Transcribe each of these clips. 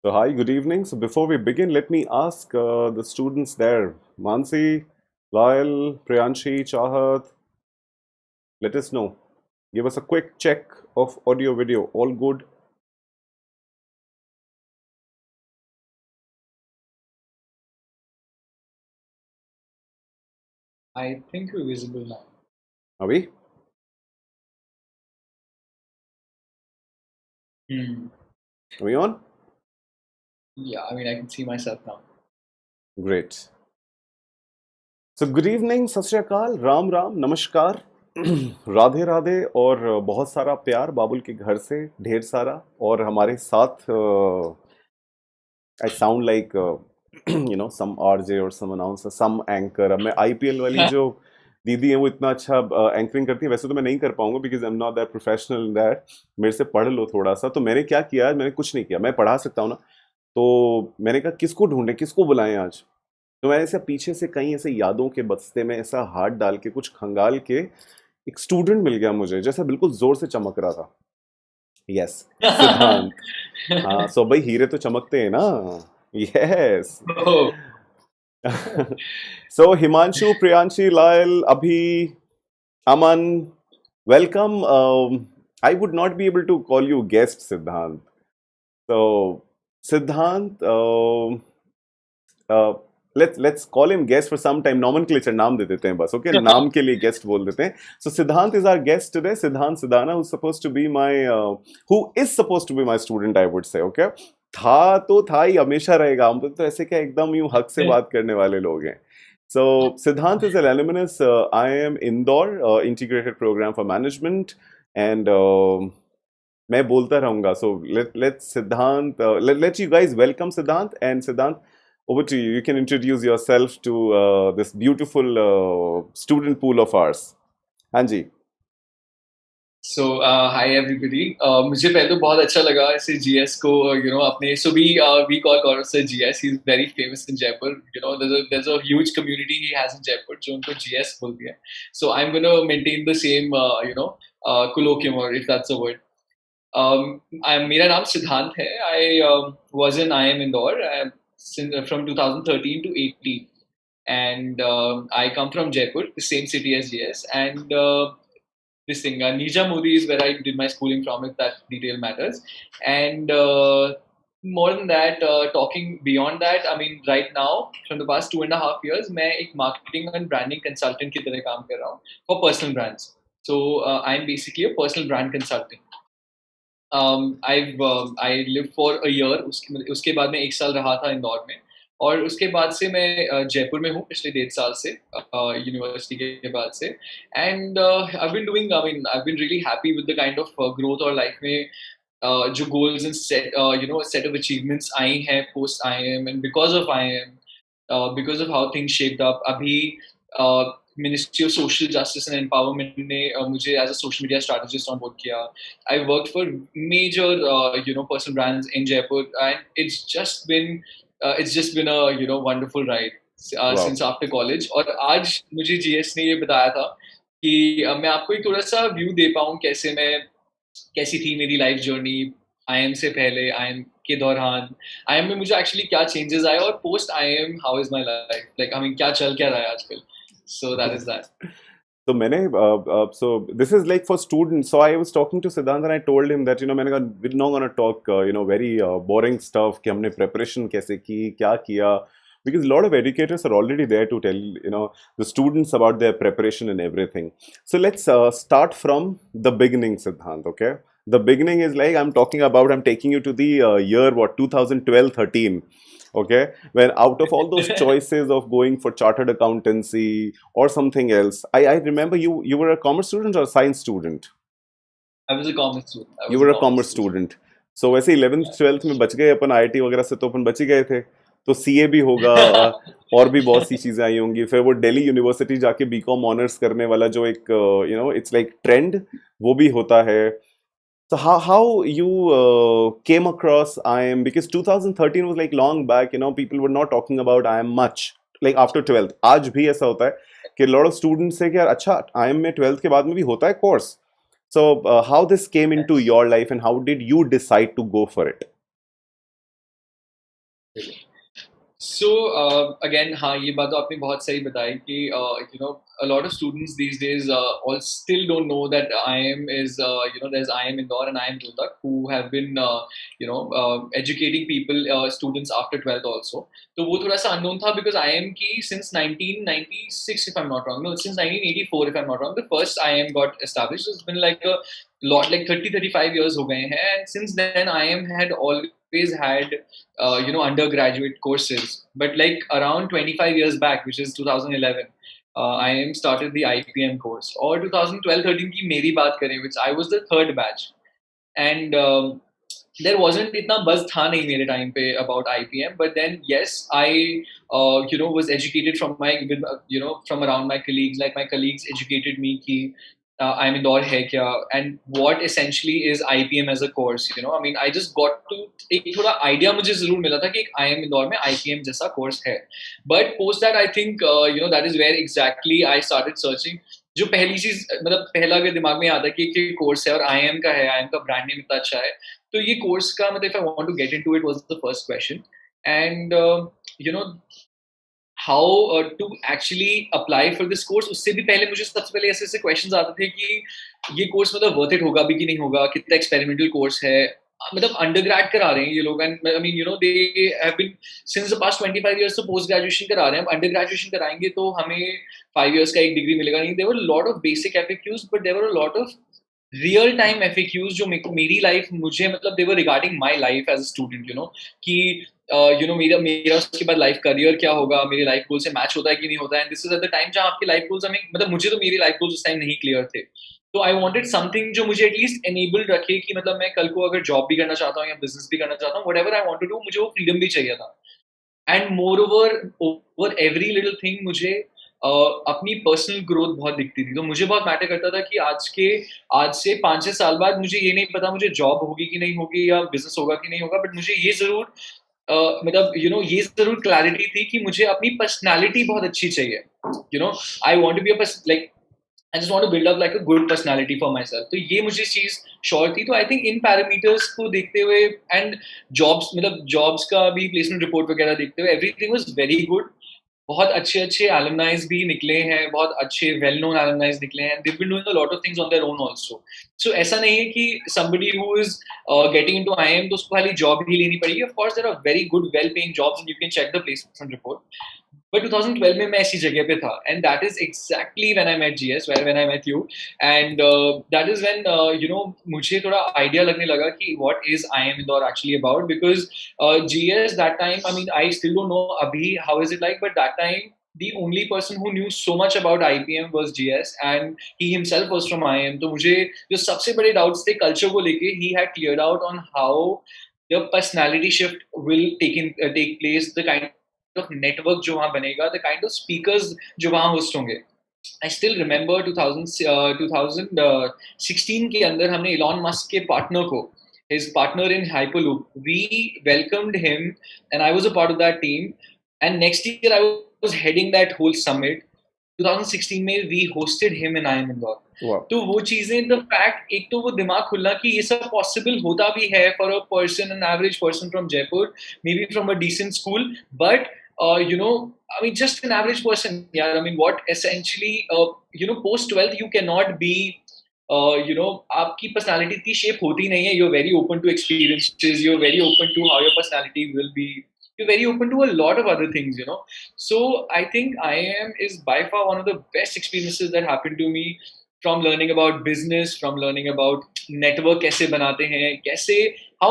So, hi, good evening. So, before we begin, let me ask the students there, Mansi, Lyle, Priyanshi, Chahat, let us know. Give us a quick check of audio video. All good? I think we're visible now. Are we? Hmm. Are we on? Yeah, I mean, I can see myself now. Great. So, good evening, सत श्री अकाल, राम राम, नमस्कार, राधे राधे और बहुत सारा प्यार बाबुल के घर से ढेर सारा और हमारे साथ I sound like some RJ or some announcer, some anchor. अब मैं IPL वाली जो दीदी है वो इतना अच्छा एंकरिंग करती है, वैसे तो मैं नहीं कर पाऊंगा because I am not that professional in that. मेरे से पढ़ लो थोड़ा सा. तो मैंने क्या किया आज? मैंने कुछ नहीं किया. मैं पढ़ा सकता हूँ ना. तो मैंने कहा किसको ढूंढे, किसको बुलाएं आज. तो मैंने ऐसे पीछे से कहीं ऐसे यादों के बस्ते में ऐसा हाथ डाल के कुछ खंगाल के एक स्टूडेंट मिल गया मुझे, जैसा बिल्कुल जोर से चमक रहा था. यस, सिद्धांत. हाँ, सो भाई हीरे तो चमकते हैं ना. Yes. Oh, So Himanshu, Priyanshi, Lyle, Abhi, Aman, welcome. I would not be able to call you guest, Siddhant. So Siddhant, uh, let's call him guest for some time. Nomenclature नाम दे देते हैं बस, okay? नाम के लिए guest बोल देते हैं. So Sidhant is our guest today. Sidhant Sidana, who's supposed to be my, who is supposed to be my student, I would say, okay? था तो था ही, हमेशा रहेगा. हम तो ऐसे क्या एकदम यूं हक से बात करने वाले लोग हैं. So Sidhant is an alumnus IIM Indore, integrated program for management, and मैं बोलता रहूंगा. So let Sidhant, let you guys welcome Sidhant. And Sidhant, over to you. You can introduce yourself to this beautiful student pool of ours. हाँ जी. so hi everybody. मुझे पहले तो बहुत अच्छा लगा ऐसे GS को अपने so we call Gaurav sir GS. He's very famous in Jaipur. There's a huge community he has in Jaipur जो उनको GS बोलती है. So I'm gonna maintain the same colloquium, or if that's a word. मेरा नाम सिद्धांत है. I was in IIM Indore from 2013 to 18, and I come from Jaipur, the same city as GS. And this thing, Nija Modi is where I did my schooling from, if that detail matters. And more than that, talking beyond that, I mean, right now, from the past 2.5 years, मैं एक marketing and branding consultant की तरह काम कर रहा हूँ for personal brands. So I'm basically a personal brand consultant. I lived for a year. उसके बाद मैं 1 साल रहा था इंदौर में. और उसके बाद से मैं जयपुर में हूँ पिछले 1.5 साल से, यूनिवर्सिटी के बाद से. And I been really happy with the kind of growth और लाइफ में जो goals and set of achievements आई हैं post I am. And because of how things shaped up अभी, Ministry of Social Justice and Empowerment ने मुझे as a social media strategist on board किया. I worked for major, personal brands in Jaipur, and it's just been a wonderful ride Wow. since after college. और आज मुझे GS ने ये बताया था कि मैं आपको एक थोड़ा सा व्यू दे पाऊँ कैसी थी मेरी लाइफ जर्नी IIM से पहले, IIM के दौरान, IIM में मुझे एक्चुअली क्या चेंजेस आए, और post IIM how is my life, like I mean क्या चल क्या रहा है आजकल. So that is that. So मैंने so this is like for students. So I was talking to Siddhant and I told him that मैंने कहा we're not gonna talk very boring stuff कि हमने preparation कैसे की, क्या किया, because a lot of educators are already there to tell the students about their preparation and everything. So let's start from the beginning, Siddhant. Okay, the beginning is like I'm taking you to the year what 2012-13. Okay, when out of all those choices of going for chartered accountancy or something else, I remember you were a commerce student or a science student. I was a commerce student. I You was a were a commerce commerce student. student. So वैसे 11th 12th में बच गए अपन, IIT वगैरह से तो अपन बच ही गए थे. तो CA भी होगा, और भी बहुत सी चीज़ें आई होंगी. फिर वो दिल्ली यूनिवर्सिटी जाके बीकॉम ऑनर्स करने वाला जो एक इट्स लाइक ट्रेंड, वो भी होता है. So how you came across IIM, because 2013 was like long back, people were not talking about IIM much, like after 12th. आज भी ऐसा होता है कि lot of students say कि यार अच्छा IIM में 12th के बाद में भी होता है course. So how this came into Yes. your life and how did you decide to go for it? So again, हाँ ये बात तो आपने बहुत सही बताई कि you know a lot of students these days all still don't know that IIM is you know there's IIM Indore and IIM Calcutta who have been you know educating people students after 12th also. तो वो थोड़ा सा unknown था because IIM की since 1996 if I'm not wrong, no since 1984 if I'm not wrong, the first IIM got established. It's been like a lot like 35 years हो गए हैं, and since then IIM had always had you know undergraduate courses, but like around 25 years back, which is 2011, IIM started the IPM course. और 2012-13 की मेरी बात करें, which I was the third batch, and there wasn't इतना buzz था नहीं मेरे time पे about IPM, but then yes, I you know was educated from my with, you know from around my colleagues, like my colleagues educated me कि I'm Indore है क्या, and what essentially is IPM as a course, you know, I mean I just got to एक थोड़ा idea मुझे जरूर मिला था कि एक IIM इंदौर में IPM जैसा course है, but post that I think you know that is where exactly I started searching. जो पहली चीज मतलब पहला अगर दिमाग में आता है कि एक कोर्स है और IIM का है, IIM का ब्रांड नेम इतना अच्छा है, तो ये कोर्स का मतलब if I want to get into it was the first question, and you know how to actually apply for this course. उससे भी पहले मुझे सबसे पहले ऐसे ऐसे क्वेश्चंस आते थे कि ये कोर्स मतलब वर्थ इट होगा भी कि नहीं होगा, कितना एक्सपेरिमेंटल कोर्स है, मतलब अंडरग्रेड करा रहे हैं ये लोग, and I mean you know they have been since the past 25 years, तो पोस्ट ग्रेजुएशन करा रहे हैं, अंडर ग्रेजुएशन कराएंगे तो हमें 5 इयर्स का एक डिग्री मिलेगा नहीं. There were lot of basic FAQs, but there were a lot of real time FAQs जो मेरी लाइफ मुझे मतलब they were regarding my life as a student, you know कि यू नो मेरा मेरा उसके बाद लाइफ करियर क्या होगा, मेरे लाइफ गोल से मैच होता है कि नहीं होता है, and this is at the time जहाँ आपके लाइफ गोल्स हमें मतलब मुझे तो मेरे लाइफ गोल्स उस टाइम नहीं क्लियर थे, तो आई वांटेड समथिंग जो मुझे एटलीस्ट एनेबल्ड रखे कि मतलब मैं कल को अगर जॉब भी करना चाहता हूँ या बिजनेस भी करना चाहता हूँ, whatever I want to do, मुझे वो फ्रीडम भी चाहिए था. And moreover every little thing मुझे अपनी पर्सनल ग्रोथ बहुत दिखती थी, तो मुझे बहुत मैटर करता था कि आज से 5-6 साल बाद मुझे ये नहीं पता मुझे जॉब होगी कि नहीं होगी या बिजनेस होगा कि नहीं होगा, बट मुझे ये जरूर मतलब यू नो ये जरूर क्लैरिटी थी कि मुझे अपनी पर्सनालिटी बहुत अच्छी चाहिए, you know I want to be a like I just want to build up like a good personality for myself, तो ये मुझे चीज श्योर थी. तो आई थिंक इन पैरामीटर्स को देखते हुए एंड जॉब्स मतलब जॉब्स का भी प्लेसमेंट रिपोर्ट वगैरह देखते हुए एवरीथिंग वाज वेरी गुड. बहुत अच्छे अच्छे एलुमनाइज भी निकले हैं, बहुत अच्छे वेल नोन एलुमनाइज निकले हैं, they been doing a lot of things on their own also. So ऐसा नहीं है कि somebody who is getting into IIM तो उसको खाली जॉब ही लेनी पड़ेगी. Of course there are very good well paying jobs and you can check the placement report, but 2012 में मैं ऐसी जगह पे था, and that is exactly when I met GS, when I met you, and that is when you know मुझे थोड़ा idea लगने लगा कि what is IIM Indore actually about, because GS that time, I mean I still don't know अभी how is it like, but that time the only person who knew so much about IPM was GS, and he himself was from IIM. तो मुझे जो सबसे बड़े doubts थे culture को लेके, he had cleared out on how the personality shift will take place, the kind of network जो वहाँ बनेगा, the kind of speakers जो वहाँ host होंगे. I still remember 2016 के अंदर हमने इलॉन मस्क के पार्टनर को, his partner in Hyperloop, we welcomed him and I was a part of that team, and next year I was heading that whole summit. 2016 में we hosted him in IIM Indore. Wow. तो वो चीजें the fact एक तो वो दिमाग खुलना कि ये सब पॉसिबल होता भी है for a person, an average person from Jaipur, maybe from a decent school, but you know, I mean, just an average person. Yeah, I mean, what essentially, you know, post 12th, you cannot be, you know, आपकी personality की shape होती नहीं है. You're very open to experiences. You're very open to how your personality will be. You're very open to a lot of other things, you know. So I think IIM is by far one of the best experiences that happened to me. From learning about business, from learning about network कैसे बनाते हैं, कैसे how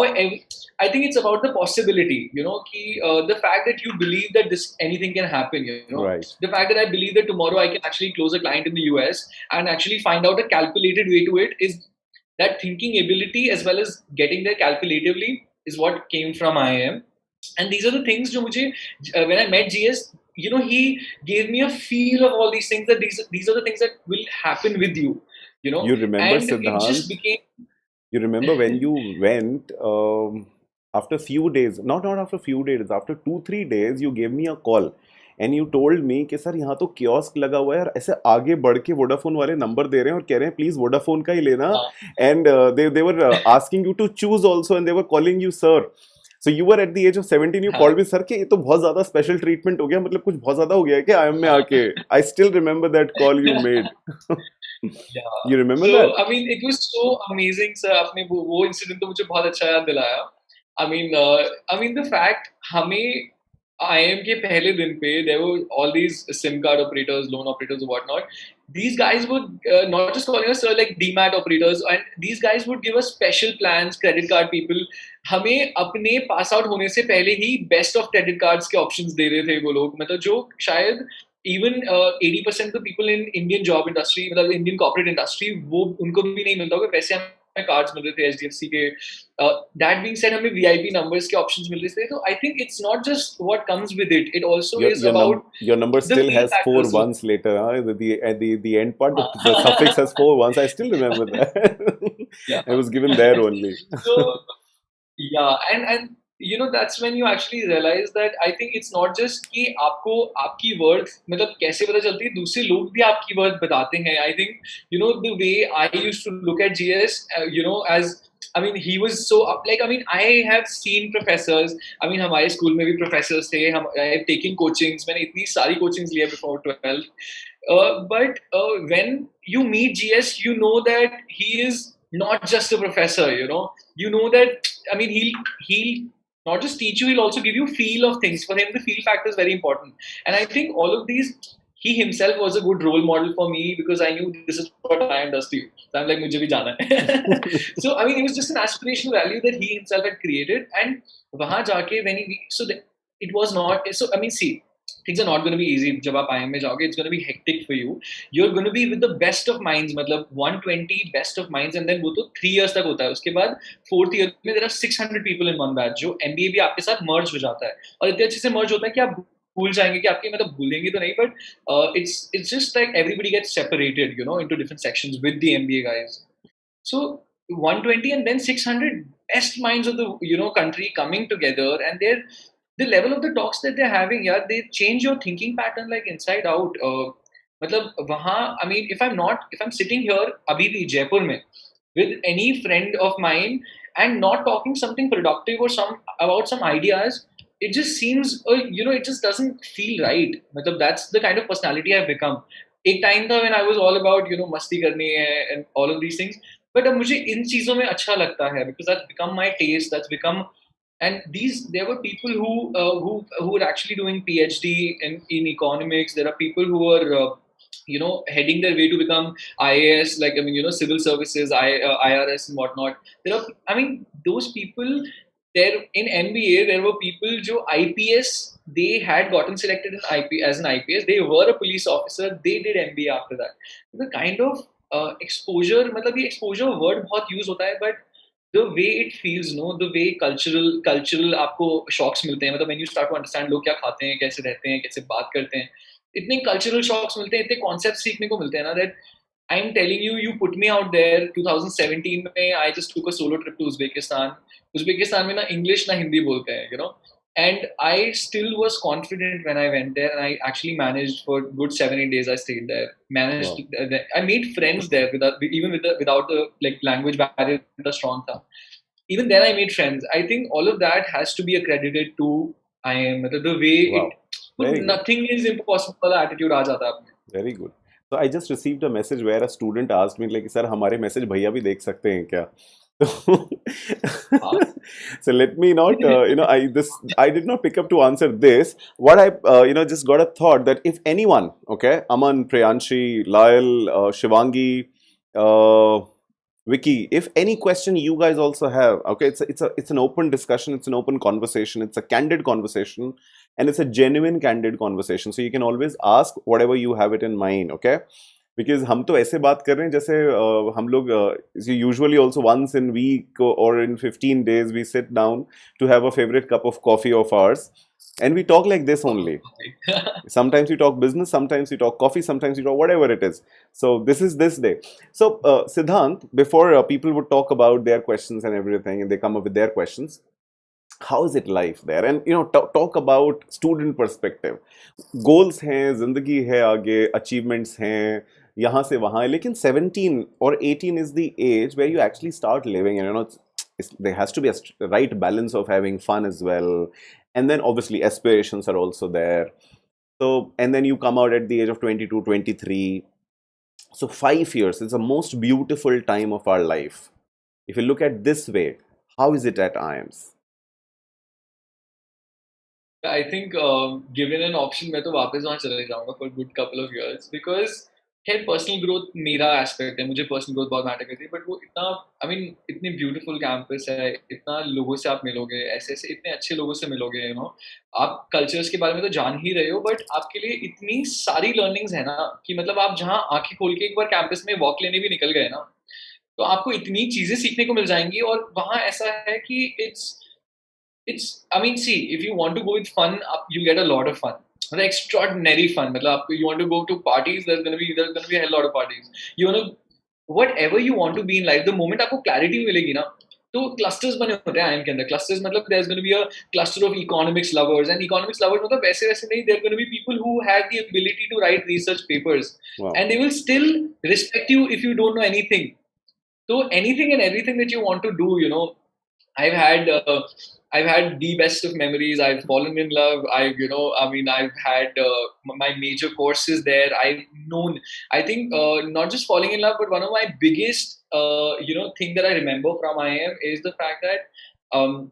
I think it's about the possibility, you know, ki, the fact that you believe that this anything can happen, you know, Right. the fact that I believe that tomorrow I can actually close a client in the US and actually find out a calculated way to it, is that thinking ability as well as getting there calculatively is what came from IIM. And these are the things जो मुझे when I met GS, you know, he gave me a feel of all these things, that these are the things that will happen with you, you know. You remember, And it just Sidhant, became you remember when you went, after few days, not after few days, after 2-3 days, you gave me a call and you told me कि sir यहाँ तो kiosk लगा हुआ है और ऐसे आगे बढ़ के वोडाफोन वाले नंबर दे रहे हैं और कह रहे हैं प्लीज वोडाफोन का ही लेना, हाँ, and they were asking you to choose also and they were calling you sir. So you were at the age of 17, you हाँ called me, sir, कि ये तो बहुत ज़्यादा special treatment हो गया, मतलब कुछ बहुत ज़्यादा हो गया है क्या IIM में आके? I still remember that call you made. yeah. You remember So that? I mean, it was so amazing, sir. आपने वो incident तो मुझे बहुत अच्छा याद दिलाया. I mean the fact हमें IIM के पहले दिन पे there were all these SIM card operators, loan operators, or whatnot. These guys would not just calling us like DMAT operators, and these guys would give us special plans, credit card people. हमें अपने pass out होने से पहले ही best of credit cards के options दे रहे थे वो लोग, मतलब जो शायद even 80% of people in Indian job industry, मतलब इंडियन कॉर्पोरेट इंडस्ट्री, वो उनको भी नहीं मिलता होगा वैसे हमें कार्ड्स मिल रहे थे HDFC के. दैट बीइंग सेड हमें VIP नंबर्स के ऑप्शंस मिल रहे थे. तो I think it's not just what comes with it, it also Your is your num about your number the still feel has four factors. ones later. Huh? At the end part, the suffix हाँ has four ones. I still remember that. या I was given there only. So yeah, and you know that's when you actually realize that I think it's not just कि आपको आपकी worth मतलब कैसे पता चलती है, दूसरे लोग भी आपकी worth बताते हैं. I think you know the way I used to look at GS, you know, as I mean he was so like I mean I have seen professors. I mean हमारे स्कूल में भी professors थे. हम I have taken coachings. मैंने इतनी सारी coachings लिया before 12th. But when you meet GS, you know that he is not just a professor. You know that I mean he'll not just teach you, he'll also give you feel of things. For him the feel factor is very important, and I think all of these, he himself was a good role model for me because I knew this is what IIM does to you. So I'm like mujhe bhi jana hai. So I mean it was just an aspirational value that he himself had created, and wahan jaake when he so it was not so I mean see, things are not going to be easy. जब आप IIM में जाओगे, it's going to be hectic for you. You're going to be with the best of minds, मतलब 120 best of minds, and then वो तो 3 years तक होता है. उसके बाद 4th year में there are 600 people in one batch, जो MBA भी आपके साथ merge हो जाता है, और इतने अच्छे से merge होता है कि आप भूल जाएंगे कि आपके, मतलब भूलेंगे तो नहीं, but it's just like everybody gets separated, into different sections with the MBA guys. So 120 and then 600 best minds of the country coming together, and the level of the talks that they're having, yeah, they change your thinking pattern like inside out. मतलब वहाँ, I mean, if I'm sitting here अभी भी जयपुर में with any friend of mine and not talking something productive or about some ideas, it just seems it just doesn't feel right. मतलब that's the kind of personality I've become. एक time था when I was all about मस्ती करनी है and all of these things, but अब मुझे इन चीजों में अच्छा लगता है because that's become my taste, that's become. And there were people who were actually doing PhD in economics. There are people who are heading their way to become IAS, like I mean civil services, IRS and whatnot. There are, I mean, those people. There in MBA there were people जो IPS, they had gotten selected in as an IPS. They were a police officer. They did MBA after that. The kind of exposure, मतलब ये exposure word बहुत use होता है, but the way it feels, the way cultural आपको shocks मिलते हैं, मतलब when you start to understand लोग क्या खाते हैं, कैसे रहते हैं, कैसे बात करते हैं, इतने cultural shocks मिलते हैं, इतने concepts सीखने को मिलते हैं ना, that I'm telling you, you put me out there 2017 में, I just took a solo trip to Uzbekistan. Uzbekistan में ना English ना हिंदी बोलते हैं, and I still was confident when I went there, and I actually managed for good 7-8 days. I stayed there, managed. Wow. I made friends there without the like language barrier, the strong था. Even then I made friends. I think all of that has to be accredited to IIM. The way Wow. Very good. nothing is impossible attitude आ जाता है. Very good. So I just received a message where a student asked me like, sir, हमारे message भैया भी देख सकते हैं क्या? So let me not, I did not pick up to answer this. What I, just got a thought that if anyone, okay, Aman, Priyanshi, Lyle, Shivangi, Vicky, if any question you guys also have, okay, it's an open discussion, it's an open conversation, it's a candid conversation, and it's a genuine candid conversation. So you can always ask whatever you have it in mind, okay? Because हम तो ऐसे बात कर रहे हैं जैसे हम लोग usually also once in week or in 15 days we sit down to have a favorite cup of coffee of ours, and we talk like this only. Sometimes we talk business, sometimes we talk coffee, sometimes we talk whatever it is. So this is this day. So Sidhant, before people would talk about their questions and everything, and they come up with their questions, how is it life there? And talk about student perspective. Goals हैं, जिंदगी है आगे, achievements हैं, यहाँ से वहाँ, लेकिन 17 or 18 is the age where you actually start living, and there has to be a right balance of having fun as well, and then obviously aspirations are also there. So, and then you come out at the age of 22, 23. So 5 years is the most beautiful time of our life. If you look at this way, how is it at IIMs? I think given an option मैं तो वापस वहाँ चले जाऊँगा for a good couple of years because खैर personal growth मेरा aspect है, मुझे पर्सनल ग्रोथ बहुत मैटर करती है, बट वो इतना आई मीन इतने ब्यूटीफुल कैंपस है, इतना लोगों से आप मिलोगे, ऐसे ऐसे इतने अच्छे लोगों से मिलोगे, यू नो आप कल्चर्स के बारे में तो जान ही रहे हो, बट आपके लिए इतनी सारी लर्निंग्स है ना कि मतलब आप जहाँ आंखें खोल के एक बार कैंपस में वॉक लेने भी निकल गए ना, तो आपको इतनी चीजें सीखने को मिल जाएंगी। और वहाँ ऐसा है कि it's I mean, see, if you want to go with fun, you'll get a lot of fun. Like extraordinary fun. मतलब you want to go to parties, there's gonna be a hell lot of parties. You wanna whatever you want to be in life, the moment आपको clarity मिलेगी ना, तो clusters बने होते हैं IIM के अंदर. Clusters मतलब there's gonna be a cluster of economics lovers, and economics lovers मतलब वैसे वैसे नहीं, there're gonna be people who have the ability to write research papers, Wow. and they will still respect you if you don't know anything. So anything and everything that you want to do, you know, I've had uh, I've had the best of memories. I've fallen in love. I've had my major courses there. I've known. I think not just falling in love, but one of my biggest thing that I remember from IIM is the fact that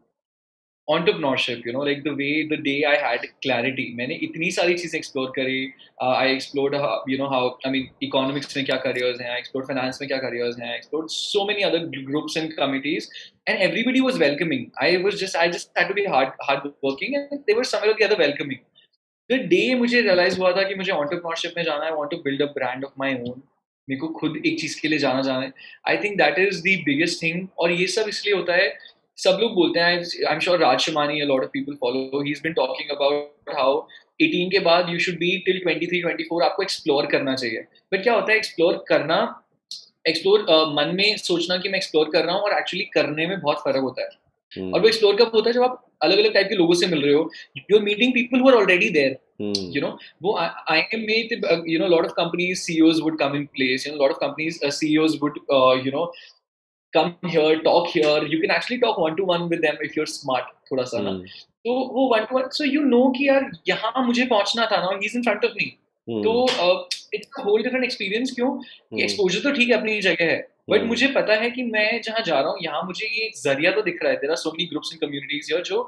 entrepreneurship, you know, like the way the day I had clarity, मैंने इतनी सारी चीजें explore करी. I explored how I mean economics में क्या careers हैं, I explored finance में क्या careers हैं, I explored so many other groups and committees, and everybody was welcoming. I just had to be hard working, and they were somewhere or the other welcoming. The day मुझे realize हुआ था कि मुझे entrepreneurship में जाना है, I want to build a brand of my own. मेरे को खुद एक चीज के लिए जाना है. I think that is the biggest thing. और ये सब इसलिए होता है, सब लोग बोलते हैं, I'm sure Raj Shamani, a lot of people follow, he's been talking about how 18 के बाद you should be till 23, 24 आपको explore करना चाहिए. But क्या होता है explore करना, मन में सोचना कि मैं explore कर रहा हूँ और actually करने में बहुत फर्क होता है. और वो explore कब होता है जब आप अलग-अलग टाइप के लोगों से मिल रहे हो, you're meeting people who are already there. You know, वो IIM में you know, a lot of companies CEOs would come in place, you know, a lot of companies CEOs would come here, talk here. You can actually talk one to one with them if you're smart, थोड़ा सा ना. तो वो one to one, so you know कि यार यहाँ मुझे पहुँचना था ना, he's in front of me. तो it's a whole different experience. क्यों? Exposure तो ठीक है, अपनी जगह है, but मुझे पता है कि मैं जहाँ जा रहा हूँ, यहाँ मुझे ये जरिया तो दिख रहा है. There are so many groups and communities here जो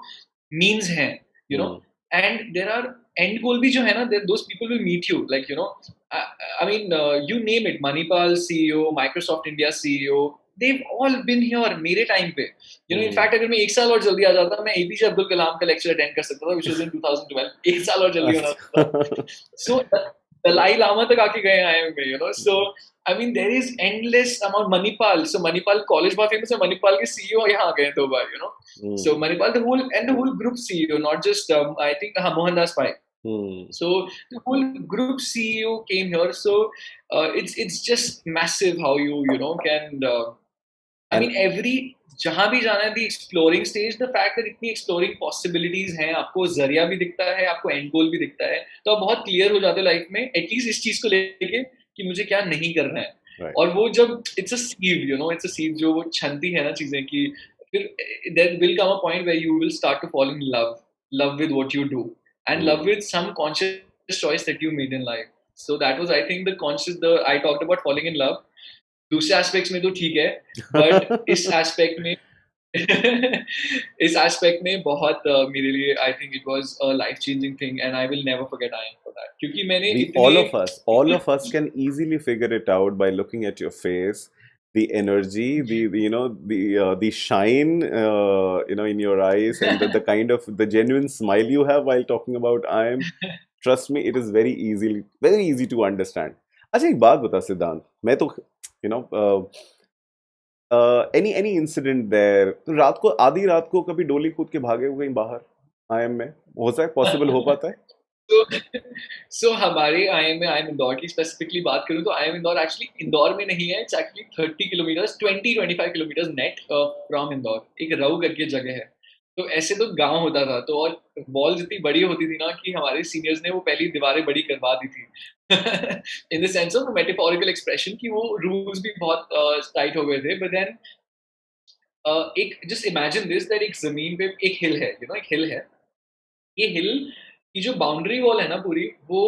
means हैं, you know, and there are end goal भी जो है ना, those people will meet you, like you know, I mean you name it, Manipal CEO, Microsoft India CEO, they've all been here मेरे time पे. You know, in fact अगर मैं एक साल और जल्दी आ जाता, मैं APJ अब्दुल कलाम का लेक्चर अटेंड कर सकता था, which was in 2012. एक साल और जल्दी होना था. So दलाई लामा तक आके गए IIM में, you know. So I mean there is endless amount. Manipal, so Manipal college बहुत famous है, Manipal के CEO यहाँ आ गए 2 बार, you know. So Manipal the whole group CEO, not just I think Mohandas Pai. So the whole group CEO came here. So it's just massive how you know can I mean every जहाँ भी जाना है, the exploring stage, the fact that इतनी exploring possibilities हैं, आपको जरिया भी दिखता है, आपको end goal भी दिखता है, तो आप बहुत clear हो जाते हो लाइफ में, एटलीस्ट इस चीज को लेके कि मुझे क्या नहीं करना है. Right. और वो जब it's a sieve, you know, it's a sieve जो वो छनती है ना चीजें की, फिर there will come a point where you will start to fall in love with what you do, and love with some conscious choice that you made in life. So that was, I think, I talked about falling in love. दूसरे aspects में तो ठीक है, but इस aspect में इस aspect में बहुत मेरे लिए I think it was a life changing thing, and I will never forget IIM for that, क्योंकि मैंने all of us can easily figure it out by looking at your face, the energy, the you know the shine you know in your eyes, and the kind of the genuine smile you have while talking about IIM. Trust me, it is very easy to understand. अच्छा एक बात बता सिद्धांत, मैं तो you know any incident there, तो रात को आधी रात को कभी डोली कूद के भागे हो कहीं बाहर IIM में, हो सकता है, पॉसिबल हो पाता है? So हमारे IIM में, IIM इंदौर की स्पेसिफिकली बात करूँ तो IIM इंदौर एक्चुअली इंदौर में नहीं है, it's actually 30 kilometres 20-25 kilometres net from Indore, एक राऊ करके जगह है. तो ऐसे तो गांव होता था, तो और वॉल्स इतनी बड़ी होती थी ना कि हमारे सीनियर्स ने वो पहली दीवारें बड़ी करवा दी थी. In the sense of metaphorical expression कि वो रूल्स भी बहुत टाइट हो गए थे. बट देन एक just imagine this that एक जमीन पे एक हिल है, एक हिल है, ये हिल की जो बाउंड्री वॉल है ना पूरी, वो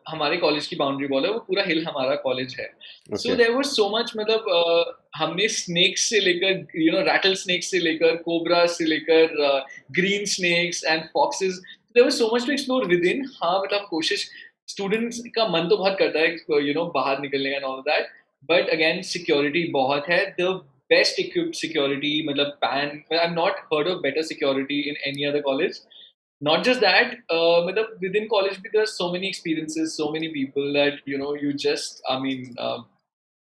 हमारे कॉलेज की बाउंड्री वॉल है, वो पूरा हिल हमारा कॉलेज है. So Okay. There was so much, मतलब हमने स्नेक्स से लेकर रैटल स्नेक्स से लेकर कोबरा से लेकर green snakes and foxes, there was so much to explore within. हाँ, मतलब कोशिश, स्टूडेंट्स का मन तो बहुत करता है बाहर निकलने का and all that, but again security बहुत है. द बेस्ट इक्विप्ड सिक्योरिटी, मतलब pan, I am not heard of better security in any other college. Not just that, within college, there's so many experiences, so many people that you just, I mean,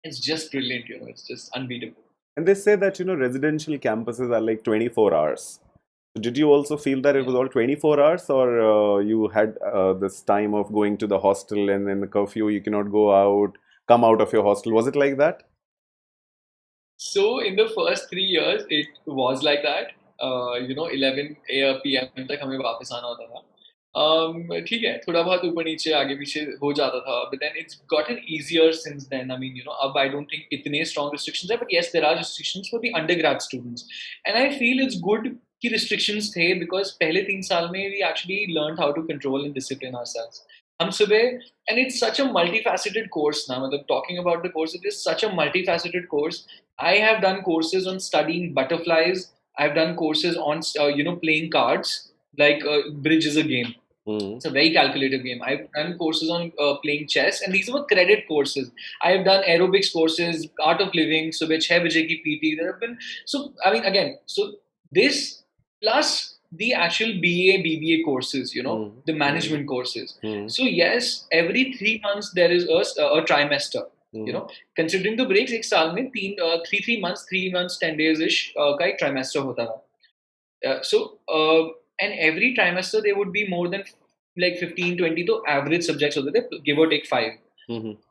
it's just brilliant. It's just unbeatable. And they say that, residential campuses are like 24 hours. So did you also feel that it Yeah. was all 24 hours, or you had this time of going to the hostel and then the curfew, you cannot go out, come out of your hostel? Was it like that? So in the first 3 years, it was like that. 11 p.m. तक हमें वापस आना होता था. ठीक है, थोड़ा बहुत ऊपर नीचे आगे पीछे हो जाता था, but then it's gotten easier since then. I mean, अब I don't think इतने strong restrictions है, but yes, there are restrictions for the undergrad students, and I feel it's good कि restrictions थे, because पहले 3 साल में we actually learned how to control and discipline ourselves. हम सुबह, and it's such a multifaceted course now. मतलब talking about the course, it is such a multifaceted course. I have done courses on studying butterflies. I've done courses on playing cards, like bridge is a game. Mm. It's a very calculative game. I've done courses on playing chess, and these were credit courses. I've done aerobics courses, art of living, सुबह 6 बजे की PT. There have been, so I mean, again, so this plus the actual BA, BBA courses, the management courses. So yes, every 3 months there is a trimester. Considering the breaks, एक साल में 3 months, 10 days ish का एक trimester होता था. And every trimester there would be more than like 15, 20 तो average subjects होते थे, give or take 5.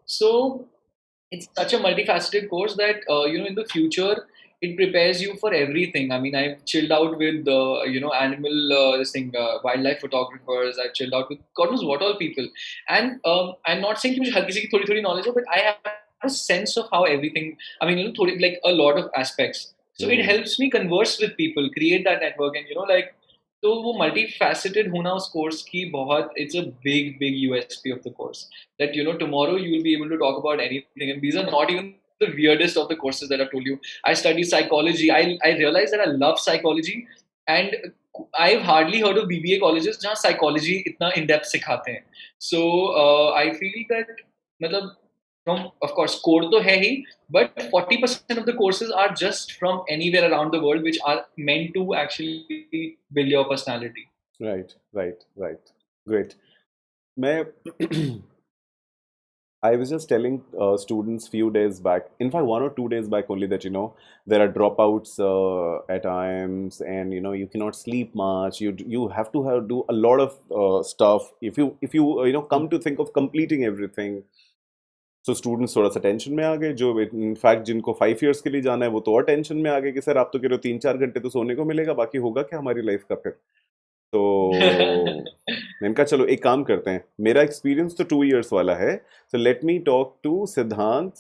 So it's such a multifaceted course that in the future it prepares you for everything. I mean, I've chilled out with animal wildlife photographers. I've chilled out with God knows what all people. And I'm not saying कि मुझे हर किसी की थोड़ी knowledge हो, but I have a sense of how everything. I mean, थोड़ी, like a lot of aspects. So it helps me converse with people, create that network, and like. तो वो multifaceted होना उस course की बहुत, it's a big USP of the course, that tomorrow you will be able to talk about anything, and these are not even the weirdest of the courses that I've told you. I study psychology. I realized that I love psychology, and I've hardly heard of BBA colleges जहाँ psychology इतना in depth सिखाते हैं. So I feel that मतलब from, of course, core तो है ही, but 40% of the courses are just from anywhere around the world, which are meant to actually build your personality. Right. Great. I was just telling students few days back, in fact 1 or 2 days back only, that there are dropouts at IIMs, and you cannot sleep much. You have to do a lot of stuff if you come to think of completing everything. So students थोड़ा सा tension में आ गए, जो in fact जिनको 5 years के लिए जाना है वो तो और टेंशन में आ गए कि सर आप तो कह रहे हो 3-4 घंटे तो सोने को मिलेगा, बाकी होगा क्या हमारी लाइफ का फिर. तो मैंने कहा चलो एक काम करते हैं, मेरा एक्सपीरियंस तो 2 years वाला है, so let me talk to सिद्धांत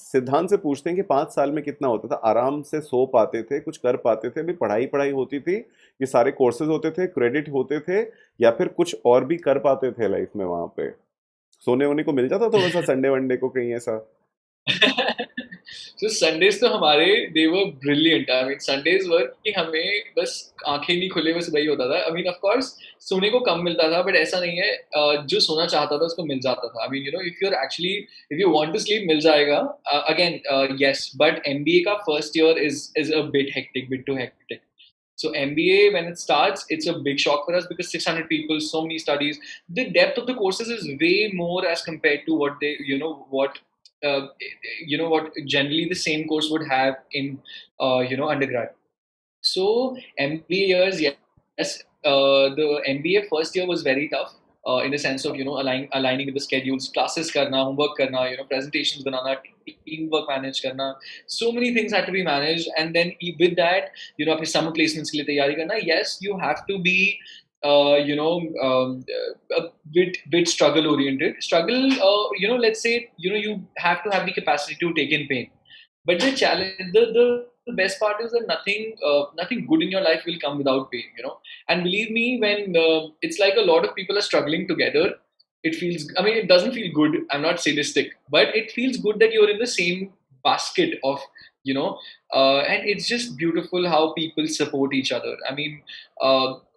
से पूछते हैं कि 5 साल में कितना होता था, आराम से सो पाते थे, कुछ कर पाते थे, अभी पढ़ाई होती थी, ये सारे कोर्सेज होते थे, क्रेडिट होते थे, या फिर कुछ और भी कर पाते थे लाइफ में, वहां पे सोने वोने को मिल जाता थोड़ा सा संडे वनडे को कहीं ऐसा. So Sundays तो हमारे, they were brilliant. I mean, Sundays were कि हमें बस आंखें नहीं खुले बस वही होता था. I mean, of course, सोने को कम मिलता था, but ऐसा नहीं है, जो सोना चाहता था उसको मिल जाता था. I mean, if you want to sleep, मिल जाएगा. Again, yes, but MBA का first year is a bit too hectic. So MBA, when it starts, it's a big shock for us because 600 people, so many studies. The depth of the courses is way more as compared to what they, what generally the same course would have in, undergrad. So MBA years, yes, the MBA first year was very tough. In the sense of aligning with the schedules, classes karna, homework karna, presentations banana, teamwork manage karna, so many things had to be managed. And then with that, अपने summer placements के लिए तैयारी करना. Yes, you have to be a bit struggle oriented. Let's say you have to have the capacity to take in pain. But the challenge, the the best part is that nothing good in your life will come without pain, you know. And believe me, when it's like a lot of people are struggling together, it feels, I mean, it doesn't feel good, I'm not sadistic, but it feels good that you're in the same basket of, you know, and it's just beautiful how people support each other. I mean,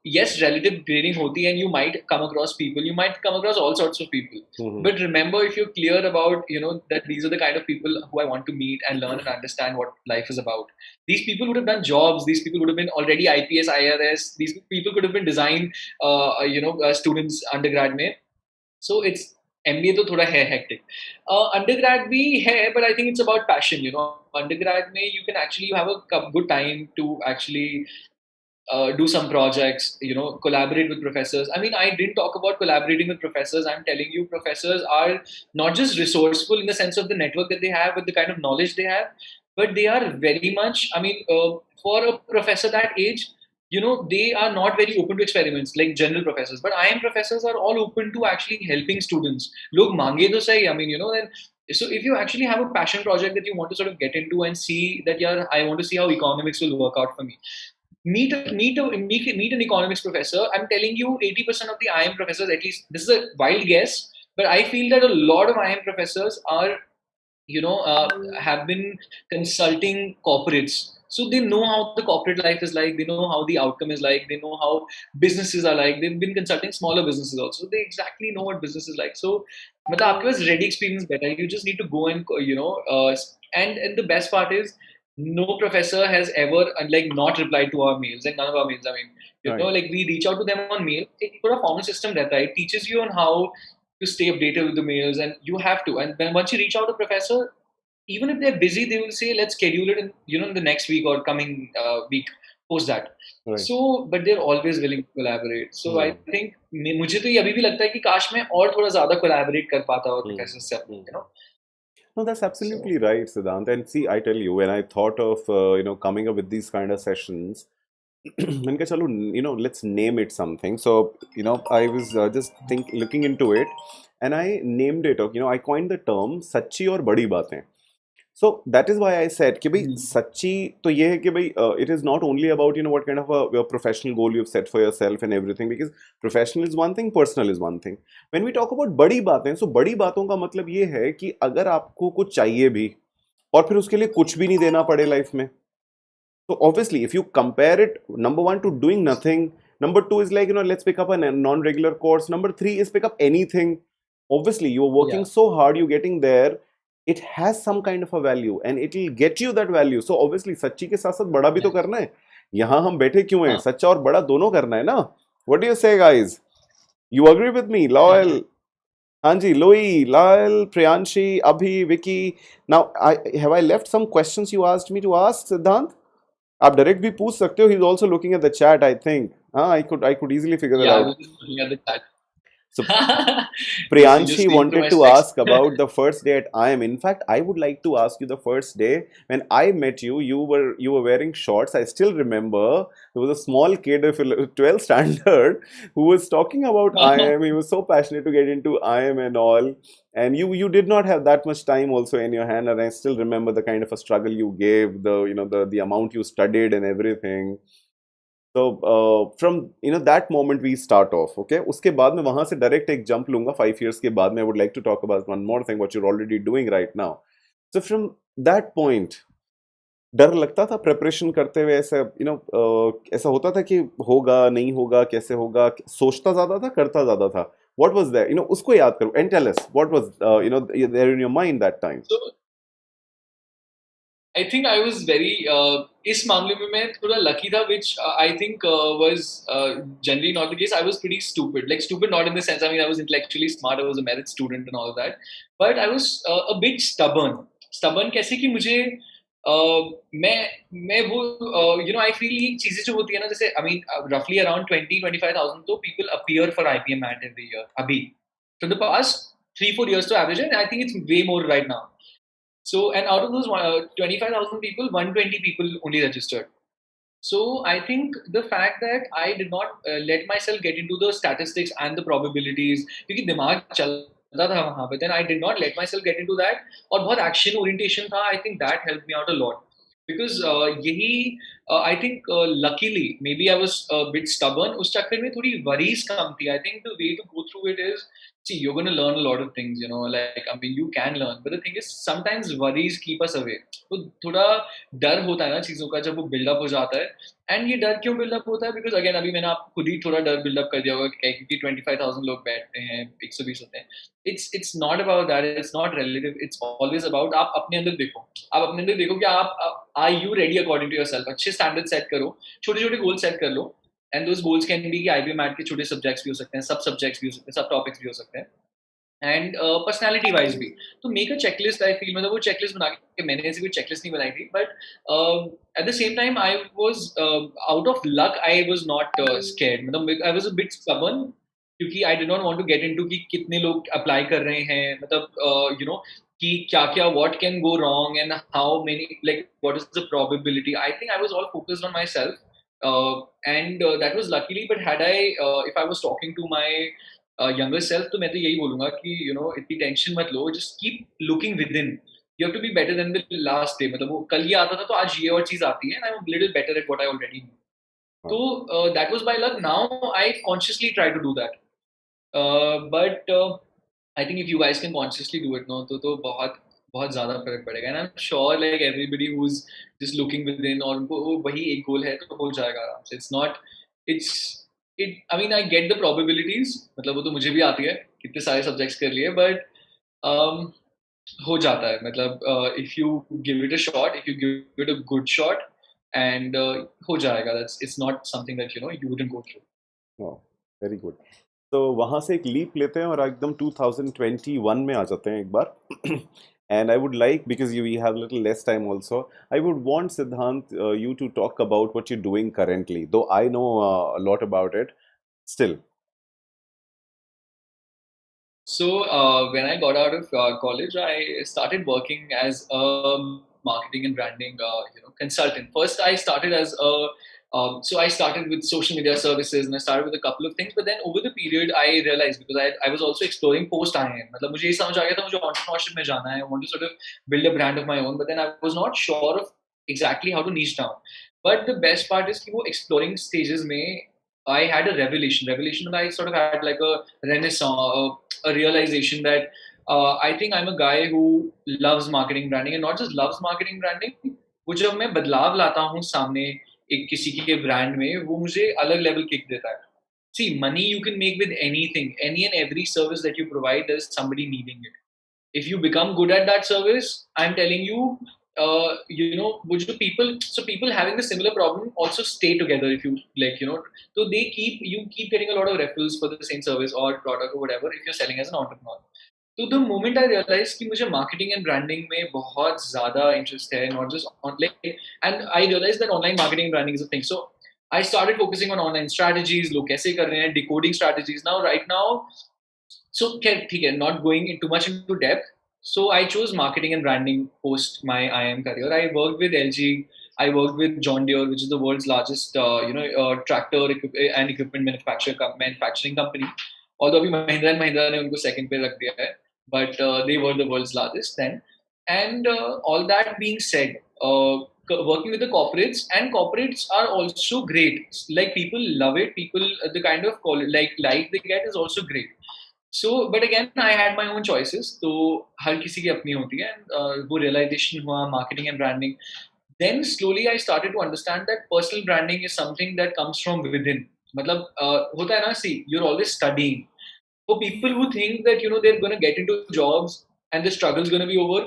yes, relative grading hoti, and you might come across people, you might come across all sorts of people. But remember, if you're clear about, you know, that these are the kind of people who I want to meet and learn and understand what life is about. These people would have done jobs. These people would have been already IPS, IRS. These people could have been design, students undergrad में. So it's MBA तो थोड़ा है hectic. Undergrad भी है, but I think it's about passion. You know, undergrad में you can actually have a good time to actually do some projects, you know, collaborate with professors. I mean, I didn't talk about collaborating with professors. I'm telling you, professors are not just resourceful in the sense of the network that they have, with the kind of knowledge they have, but they are very much, I mean, for a professor that age, you know, they are not very open to experiments like general professors. But IIM professors are all open to actually helping students. Log mange to sahi, I mean, you know, then so if you actually have a passion project that you want to sort of get into and see that, yeah, I want to see how economics will work out for me, meet an economics professor. I'm telling you, 80% of the IIM professors, at least this is a wild guess, but I feel that a lot of IIM professors are, you know, have been consulting corporates. So they know how the corporate life is like, they know how the outcome is like, they know how businesses are like. They've been consulting smaller businesses also. They exactly know what business is like. So, मतलब आपके पास ready experience better. You just need to go and, you know, and the best part is, no professor has ever like not replied to our mails, and none of our mails. I mean, you know, like we reach out to them on mail. एक पूरा formal system रहता है. It teaches you on how to stay updated with the mails, and you have to. And then once you reach out to professor, even if they're busy, they will say, let's schedule it in, you know, in the next week or coming week post that. Right. So, but they're always willing to collaborate. So I think मुझे तो ये अभी भी लगता है कि काश मैं और थोड़ा ज़्यादा collaborate कर पाता और professor से, you know. No, that's absolutely right, Sidhant. And see, I tell you, when I thought of coming up with these kind of sessions, मैंने कहा चलो, you know, let's name it something. So, you know, I was just looking into it, and I named it. You know, I coined the term सच्ची और बड़ी बातें. So that is why I said कि भाई सच्ची तो ये है कि भाई it is not only about, you know, what kind of a professional goal you've set for yourself and everything, because professional is one thing, personal is one thing. When we talk about बड़ी बातें, so बड़ी बातों का मतलब ये है कि अगर आपको कुछ चाहिए भी और फिर उसके लिए कुछ भी नहीं देना पड़े लाइफ में, so obviously if you compare it, number one, to doing nothing, number two is like, you know, let's pick up a non-regular course, number three is pick up anything. Obviously you're working so hard, you're getting there, it has some kind of a value and it will get you that value. So obviously सच्ची के साथ साथ बड़ा भी तो करना है. यहाँ हम बैठे क्यों हैं? सच्चा और बड़ा दोनों करना है ना. What do you say, guys? You agree with me? Loyal, हाँ जी, Louis, Lyle, Priyanshi, Abhi, Vicky. Now, have I left some questions you asked me to ask, Sidhant? आप direct भी पूछ सकते हो. He's also looking at the chat, I think. I could easily figure that out. Yeah, I was just looking at the chat. So Priyanshi wanted to ask about the first day at IIM. In fact, I would like to ask you the first day when I met you. You were wearing shorts. I still remember there was a small kid of 12th standard who was talking about IIM. He was so passionate to get into IIM and all. And you did not have that much time also in your hand. And I still remember the kind of a struggle you gave, the amount you studied and everything. So from that moment we start off, okay? उसके बाद मैं वहाँ से direct एक jump लूँगा 5 years के बाद में. I would like to talk about one more thing what you're already doing right now. So from that point, डर लगता था preparation करते हुए, ऐसा ऐसा होता था कि होगा नहीं होगा, कैसे होगा, सोचता ज़्यादा था, करता ज़्यादा था. What was there? उसको याद करो and tell us what was there in your mind that time. So, I think I was very इस मामले में मैं थोड़ा lucky था, which I think was generally not the case. I was pretty stupid, like stupid not in the sense, I mean, I was intellectually smart, I was a merit student and all of that, but I was a bit stubborn. Stubborn कैसे कि मुझे मैं वो I feel ये चीजें जो होती है ना, जैसे I mean roughly around 20-25,000 तो people appear for IPM at every year अभी. For the past 3-4 years to average, and I think it's way more right now. So, and out of those 25,000 people, 120 people only registered. So, I think the fact that I did not let myself get into the statistics and the probabilities, because दिमाग चलता था वहाँ पे, then I did not let myself get into that. और बहुत action orientation था. I think that helped me out a lot. Because यही I think luckily maybe I was bit stubborn, उस चक्कर में थोड़ी वरीज कम थी. I think the way to go through it is, see, you're going to learn a lot of things, you know, like, I mean, you can learn, but the thing is sometimes worries keep us away. तो थोड़ा डर होता है ना चीज़ों का जब वो बिल्डअप हो जाता है. एंड ये डर क्यों बिल्डअप होता है? बिकॉज अगेन अभी मैंने आप खुद ही थोड़ा डर बिल्डअप कर दिया होगा क्योंकि 25,000 लोग बैठते हैं, 120 होते हैं. It's not about that, it's not relative, it's always about आप अपने अंदर देखो. आप अपने अंदर देखो कि आप are you ready according to yourself. अच्छे स्टैंडर्ड सेट करो, छोटे छोटे गोल सेट कर लो. And those goals can be कि आईपीएम मैट के छोटे सब्जेक्ट्स भी हो सकते हैं, सब सब्जेक्ट्स भी हो सकते हैं, सब टॉपिक्स भी हो सकते हैं, एंड पर्सनैलिटी वाइज भी. तो make a checklist. I feel, मतलब वो चेकलिस्ट बना के, मैंने ऐसी कोई चेकलिस्ट नहीं बनाई थी, but at the same time I was out of luck, I was not scared. मतलब I was a bit stubborn क्योंकि I did not want to get into कि कितने लोग अप्लाई कर रहे हैं, मतलब यू नो कि क्या क्या what can go wrong and how many, like what is the probability. I think I was all focused on myself, and that was luckily. But had I, if I was talking to my younger self, तो मैं तो यही बोलूंगा कि you know इतनी tension मत लो, just keep looking within. You have to be better than the last day. मतलब वो कल ये आता था तो आज ये और चीज आती है, and I'm a little better at what I already know. हाँ. तो that was by luck. Now I consciously try to do that. But I think if you guys can consciously do it, no, तो बहुत बहुत ज्यादा फर्क पड़ेगा. And I'm sure like everybody who's just looking within, और उनको वही एक गोल है तो हो जाएगा आराम से. It's not, it's it. I mean, I get the probabilities. मतलब वो तो मुझे भी आती है, कितने सारे सब्जेक्ट्स कर लिए, but um, हो जाता है. मतलब if you give it a shot, if you give it a good shot, and हो जाएगा. That's, it's not something that you know you wouldn't go through. Very good. तो वहाँ से एक लीप लेते हैं और एकदम 2021 में आ जाते हैं एक बार. And I would like, because we have a little less time also, I would want Sidhant, you to talk about what you're doing currently, though I know a lot about it still. So when I got out of college, I started working as a marketing and branding consultant. First, I started as a so I started with social media services, and I started with a couple of things. But then over the period, I realized, because I was also exploring post IIM. मतलब मुझे ये समझ आ गया था मुझे entrepreneurship में जाना है. I want to sort of build a brand of my own. But then I was not sure of exactly how to niche down. But the best part is कि वो exploring stages में I had a revelation. Revelation, and I sort of had like a renaissance, a realization that I think I'm a guy who loves marketing branding, and not just loves marketing branding. वो जब मैं बदलाव लाता हूँ सामने एक किसी के ब्रांड में, वो मुझे अलग लेवल किक देता है. See, money you can make with anything, any and every service that you provide, there's somebody needing it. If you become good at that service, I'm telling you, you know, which the people, so people having the similar problem also stay together. If you like, you know, so they keep getting a lot of referrals for the same service or product or whatever if you're selling as an entrepreneur. तो the moment I realise कि मुझे marketing and branding में बहुत ज्यादा interest है, not just online, and I realize that online marketing branding is a thing. So I started focusing on online strategies, लोग कैसे कर रहे हैं, decoding strategies now right now. So ठीक है, not going in too much into depth. So I chose marketing and branding post my IIM career. I worked with LG, I worked with John Deere, which is the world's largest tractor and equipment manufacturing company. Although अभी Mahindra and Mahindra ने उनको second पे रख दिया है, but they were the world's largest then. And all that being said, working with the corporates, and corporates are also great. Like people love it. People, the kind of life they get is also great. So, but again, I had my own choices. तो हर किसी की अपनी होती है. And वो realization हुआ marketing and branding. Then slowly I started to understand that personal branding is something that comes from within. मतलब होता है ना, see, you're always studying. For people who think that you know they're going to get into jobs and the struggle is going to be over.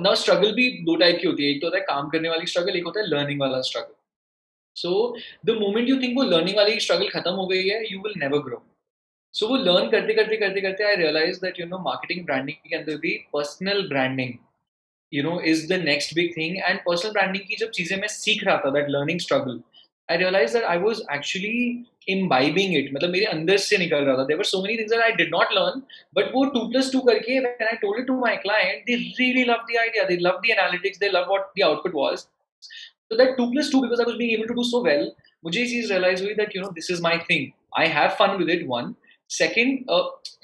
Now struggle भी दो type की होती है. एक तो होता है काम करने वाली struggle, एक होता है learning वाला struggle. So the moment you think वो learning वाली struggle खत्म हो गई है, you will never grow. So वो लर्न करते करते करते करते I realize that you know marketing branding के अंदर भी personal branding you know is the next big thing. And personal branding की जब चीजें मैं सीख रहा था, that learning struggle, I realize that I was actually imbibing it. मतलब मेरे अंदर से निकल रहा था. There were so many things that I did not learn, but वो 2+2 करके when I told it to my client, they really love the idea, they love the analytics, they love what the output was. So that 2+2, because I was being able to do so well, मुझे ये चीज realize हुई that you know this is my thing. I have fun with it. One, second,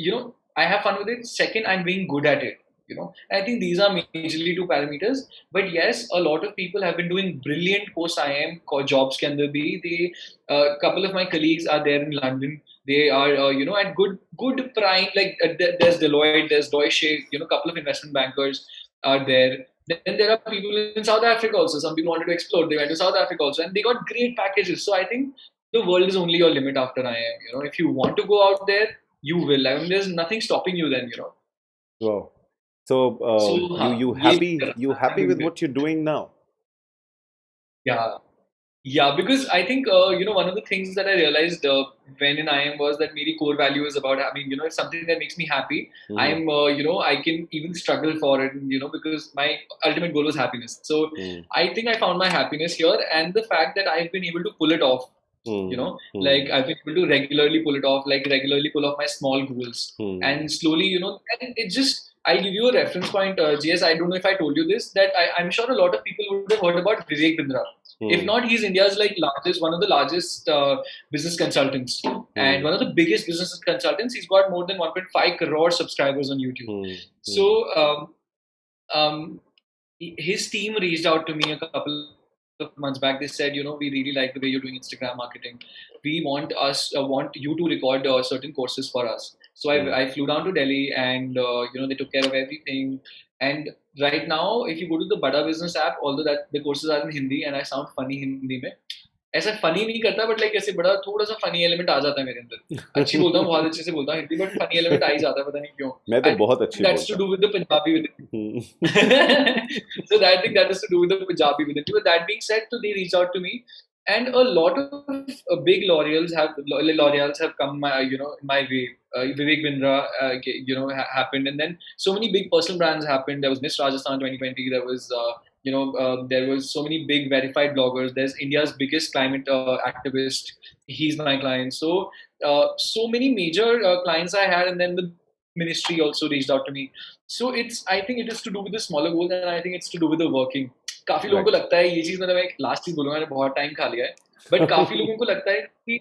you know, I have fun with it. Second, I'm being good at it. I think these are majorly two parameters. But yes, a lot of people have been doing brilliant post IIM jobs. Can there be? A couple of my colleagues are there in London. They are, at good prime. Like there's Deloitte, there's Deutsche. Couple of investment bankers are there. Then there are people in South Africa also. Some people wanted to explore. They went to South Africa also, and they got great packages. So I think the world is only your limit after IIM. If you want to go out there, you will. I mean, there's nothing stopping you then. Wow. So So you ये happy with what you're doing now? yeah. Yeah, because I think one of the things that I realized when in IIM was that my core value is about having it's something that makes me happy. Mhm. I can even struggle for it, because my ultimate goal was happiness. So Mm. I think I found my happiness here, and the fact that I've been able to pull it off. Mm. Like Mm. I've been able to regularly pull it off, like regularly pull off my small goals, Mm. and slowly, and it just. I'll give you a reference point, GS. I don't know if I told you this, that I'm sure a lot of people would have heard about Vivek Bindra. If Mm. not, he's India's one of the largest business consultants and Mm. one of the biggest business consultants. He's got more than 1.5 crore subscribers on YouTube. Mm. Mm. So um, his team reached out to me a couple of months back. They said, we really like the way you're doing Instagram marketing. We want you to record certain courses for us. So Mm. I flew down to Delhi, and they took care of everything. And right now, if you go to the Bada Business app, although that the courses are in Hindi and I sound funny Hindi में, ऐसा funny नहीं करता, but like ऐसे बड़ा थोड़ा सा funny element आ जाता है मेरे अंदर. अच्छी बोलता हूँ, बहुत अच्छे से बोलता हूँ हिंदी, बट फनी एलिमेंट आ ही जाता है, पता नहीं क्यों. मैं तो आई बहुत थिंक अच्छी दैट्स टू बोलता do with the Punjabi with हूँ. so I think that is to do with the Punjabi with it. But that being said, so they reached out to me, and a lot of L'Oreals have come my way. Vivek Bindra, happened, and then so many big personal brands happened. There was Miss Rajasthan 2020. There was there was so many big verified bloggers. There's India's biggest climate activist. He's my client. So many major clients I had, and then the ministry also reached out to me. So I think it is to do with the smaller goals, and I think it's to do with the working. काफी लोगों को Right. लगता है ये चीज, मतलब एक last चीज बोलूंगा, मैंने बहुत टाइम खा लिया है, बट काफी लोगों को लगता है कि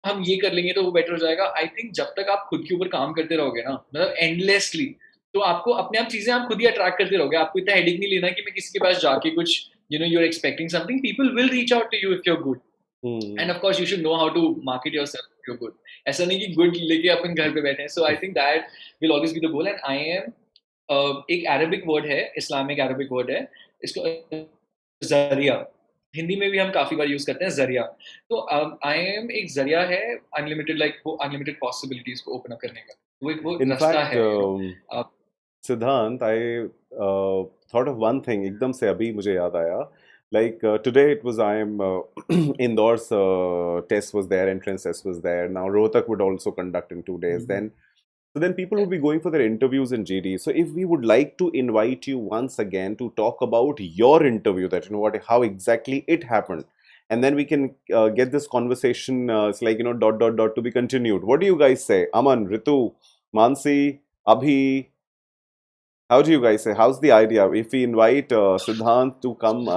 हम ये कर लेंगे तो वो बेटर हो जाएगा. आई थिंक जब तक आप खुद के ऊपर काम करते रहोगे ना, मतलब एंडलेसली, तो आपको अपने आप चीजें आप खुद ही अट्रैक्ट करते रहोगे. आपको इतना हेडिक नहीं लेना कि मैं किसी के पास जाके कुछ you're expecting something. People will reach out to you if you're good. Mm. And of course, you should know how to market yourself if you're good. ऐसा नहीं कि good लेके अपन घर पे बैठे हैं. So I think that will always be the goal. And I am एक Arabic word है, Islamic Arabic word है, इसको जरिया, हिंदी में भी हम काफी बार यूज करते हैं जरिया. तो आई एम एक जरिया है, अनलिमिटेड, लाइक वो अनलिमिटेड पॉसिबिलिटीज को ओपन अप करने का, वो एक वो In रास्ता fact, है, Siddhant, I thought of one thing. एकदम से अभी मुझे याद आया. Like today, it was IIM Indore's test was there, entrance test was there. Now Rohtak would also conduct in 2 days. Then people would be going for their interviews in GD. So if we would like to invite you once again to talk about your interview, that how exactly it happened, and then we can get this conversation. It's like dot to be continued. What do you guys say? Aman, Ritu, Mansi, Abhi. How do you guys say? How's the idea? If we invite Sidhant to come,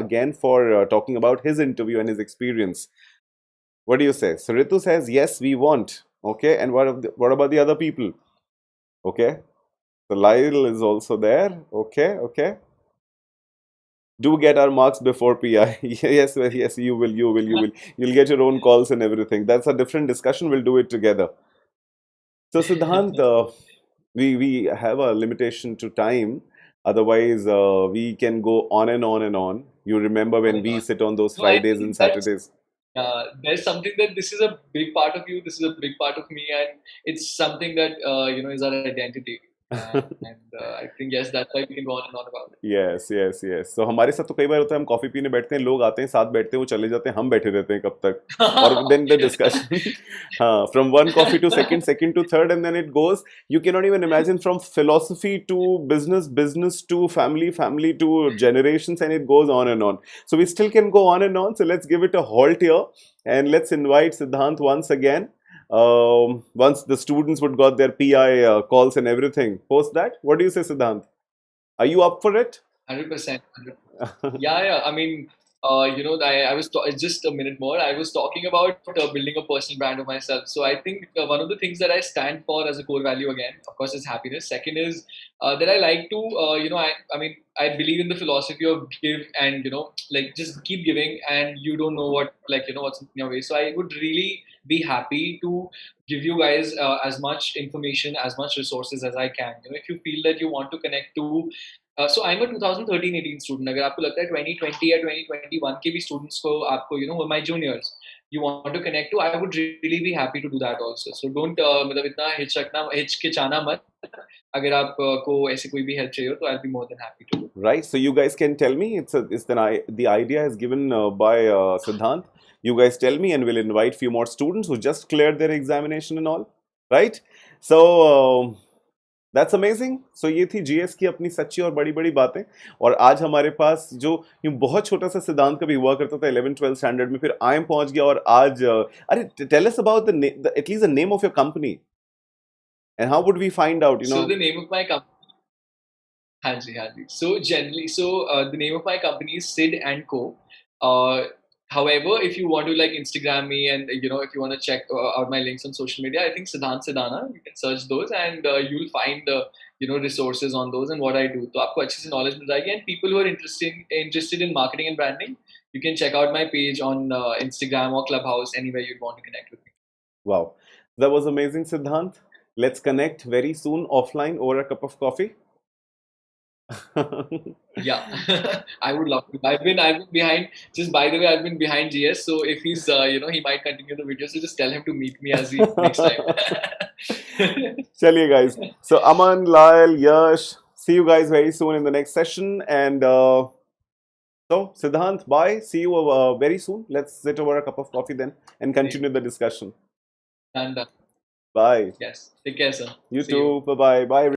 again for talking about his interview and his experience, what do you say? So Ritu says yes, we want. Okay, and what about the other people? Okay, so Lyle is also there. Okay. Do get our marks before PI. Yes, yes, you will. You'll get your own calls and everything. That's a different discussion. We'll do it together. So Siddhant, we have a limitation to time. Otherwise, we can go on and on and on. You remember on when and we on. sit on those So I Fridays and think that's Saturdays? there's something that this is a big part of you, this is a big part of me, and it's something that is our identity. And I think yes, that's why we can go on and on about it. Yes. So हमारे साथ तो कई बार होता है, हम coffee पीने बैठते हैं, लोग आते हैं, साथ बैठते हैं, वो चले जाते हैं, हम बैठे रहते हैं कब तक. और then the discussion, from one coffee to second to third, and then it goes. You cannot even imagine, from philosophy to business to family to generations, and it goes on and on. So we still can go on and on. So let's give it a halt here, and let's invite Sidhant once again. Once the students would got their PI calls and everything. Post that, what do you say, Sidhant? Are you up for it? 100%. Yeah. I mean, I was just a minute more. I was talking about building a personal brand of myself. So I think one of the things that I stand for as a core value, again, of course, is happiness. Second is that I like to, I mean, I believe in the philosophy of give and like just keep giving, and you don't know what what's in your way. So I would really be happy to give you guys as much information, as much resources as I can. If you feel that you want to connect to so I'm a 2013-18 student. अगर आपको लगता है 2020 या 2021 के भी students को आपको who are my juniors, you want to connect to, I would really be happy to do that also. So don't मतलब इतना हिचकिचाना मत. अगर आपको ऐसे कोई भी help चाहिए हो, तो I'll be more than happy to. Right. So you guys can tell me. The idea is given by Sidhant. You guys tell me, and we'll invite few more students who just cleared their examination and all. Right. So. That's amazing. So ये थी GS की अपनी सच्ची और बड़ी बड़ी बातें. और आज हमारे पास जो यूं बहुत छोटा सा सिद्धांत कभी हुआ करता था 11-12 स्टैंडर्ड में, फिर आईएम पहुंच गया और आज अरे tell us about at least the name of your company and how would we find out, So the name of my company, हाँ जी. So generally, the name of my company is Sid and Co. However, if you want to like Instagram me and if you want to check out my links on social media, I think Sidana, you can search those and you'll find resources on those and what I do. तो आपको अच्छे से knowledge मिल जाएगी. And people who are interested in marketing and branding, you can check out my page on Instagram or Clubhouse, anywhere you'd want to connect with me. Wow, that was amazing, Sidhant. Let's connect very soon offline over a cup of coffee. Yeah, I would love to. I've been behind. Just by the way, I've been behind GS. So if he's he might continue the video. So just tell him to meet me as he next time. Chaliye guys. So Aman, Lyle, Yash, see you guys very soon in the next session. And so Sidhant, bye. See you very soon. Let's sit over a cup of coffee then and continue the discussion. And Bye. yes, take care, sir. You See too. you. Bye bye. Bye.